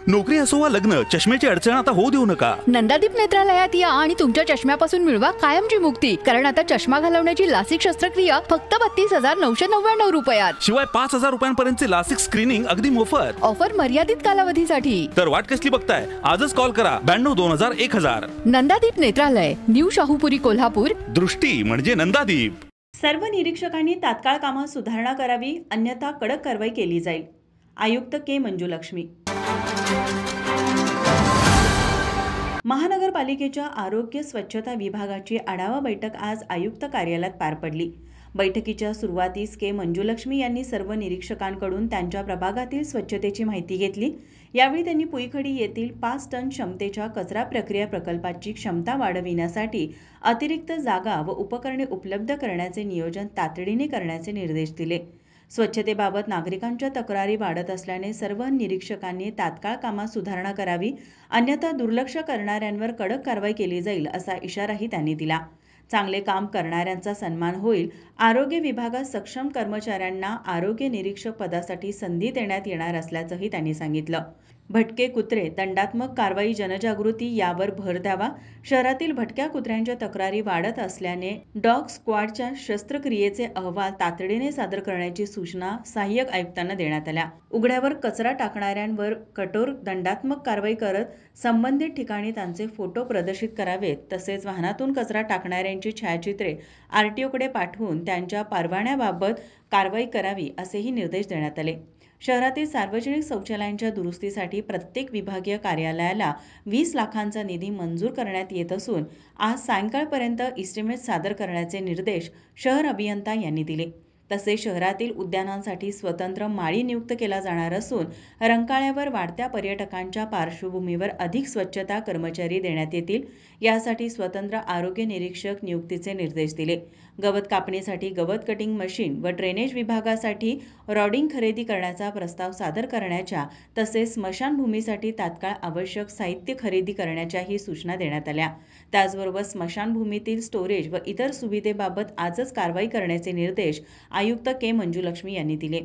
नोकरी असो वा लग्न, चष्म्याची अडचण आता होऊ देऊ नका. नंदादीप नेत्रालयात या आणि तुमच्या चष्म्यापासून मिळवा कायमची मुक्ती. कारण आता चष्मा घालवण्याची लासिक शस्त्रक्रिया फक्त 32,999 रुपयात. शिवाय 5,000 रुपयांपर्यंतचे लासिक स्क्रीनिंग अगदी मोफत. ऑफर मर्यादित कालावधीसाठी. तर वाट कसली बघताय? आजच कॉल करा 92-2000-1000. नंदादीप नेत्रालय, न्यू शाहूपुरी, कोल्हापूर. दृष्टी म्हणजे नंदादीप. सर्व निरीक्षकांनी तात्काळ कामात सुधारणा करावी, अन्यथा कडक कारवाई केली जाईल. आयुक्त के. मंजुलक्ष्मी. महानगरपालिकेच्या आरोग्य स्वच्छता विभागाची आढावा बैठक आज आयुक्त कार्यालयात पार पडली. बैठकीच्या सुरुवातीस के. मंजुलक्ष्मी यांनी सर्व निरीक्षकांकडून त्यांच्या प्रभागातील स्वच्छतेची माहिती घेतली. यावेळी त्यांनी पुईखडी येथील 5 टन क्षमतेच्या कचरा प्रक्रिया प्रकल्पाची क्षमता वाढविण्यासाठी अतिरिक्त जागा व उपकरणे उपलब्ध करण्याचे नियोजन तातडीने करण्याचे निर्देश दिले. स्वच्छतेबाबत नागरिकांच्या तक्रारी वाढत असल्याने सर्व निरीक्षकांनी तात्काळ कामात सुधारणा करावी, अन्यथा दुर्लक्ष करणाऱ्यांवर कडक कारवाई केली जाईल असा इशाराही त्यांनी दिला. चांगले काम करणाऱ्यांचा सन्मान होईल. आरोग्य विभागात सक्षम कर्मचाऱ्यांना आरोग्य निरीक्षक पदासाठी संधी देण्यात येणार असल्याचंही त्यांनी सांगितलं. भटके कुत्रे, दंडात्मक कारवाई, जनजागृती यावर भर द्यावा. शहरातील भटक्या कुत्र्यांच्या तक्रारी वाढत असल्याने डॉग स्क्वॉडच्या शस्त्रक्रियेचे अहवाल तातडीने सादर करण्याची सूचना सहाय्यक आयुक्तांना देण्यात आल्या. उघड्यावर कचरा टाकणाऱ्यांवर कठोर दंडात्मक कारवाई करत संबंधित ठिकाणी त्यांचे फोटो प्रदर्शित करावेत. तसेच वाहनातून कचरा टाकणाऱ्यांची छायाचित्रे आरटीओकडे पाठवून त्यांच्या परवान्याबाबत कारवाई करावी असेही निर्देश देण्यात आले. शहरातील सार्वजनिक शौचालयांच्या दुरुस्तीसाठी प्रत्येक विभागीय कार्यालयाला 20 लाखांचा निधी मंजूर करण्यात येत असून आज सायंकाळपर्यंत इस्टिमेट सादर करण्याचे निर्देश शहर अभियंता यांनी दिले. तसेच शहरातील उद्यानांसाठी स्वतंत्र माळी नियुक्त केला जाणार असून रंकाळ्यावर वाढत्या पर्यटकांच्या पार्श्वभूमीवर अधिक स्वच्छता कर्मचारी देण्यात येतील. यासाठी स्वतंत्र आरोग्य निरीक्षक नियुक्तीचे निर्देश दिले. गवत कापणीसाठी गवत कटिंग मशीन व ड्रेनेज विभागासाठी रॉडिंग खरेदी करण्याचा प्रस्ताव सादर करण्याच्या तसेच स्मशानभूमीसाठी तात्काळ आवश्यक साहित्य खरेदी करण्याच्याही सूचना देण्यात आल्या. त्याचबरोबर स्मशानभूमीतील स्टोरेज व इतर सुविधेबाबत आजच कारवाई करण्याचे निर्देश आयुक्त के. मंजुलक्ष्मी यांनी दिले.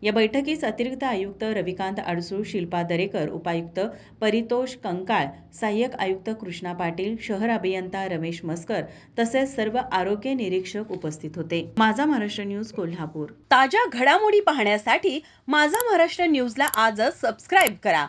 या बैठकीस अतिरिक्त आयुक्त रविकांत अडसूळ, शिल्पा दरेकर, उपायुक्त परितोष कंकाळ, सहाय्यक आयुक्त कृष्णा पाटील, शहर अभियंता रमेश मस्कर तसेच सर्व आरोग्य निरीक्षक उपस्थित होते. माझा महाराष्ट्र न्यूज, कोल्हापूर. ताज्या घडामोडी पाहण्यासाठी माझा महाराष्ट्र न्यूजला आजच सबस्क्राईब करा.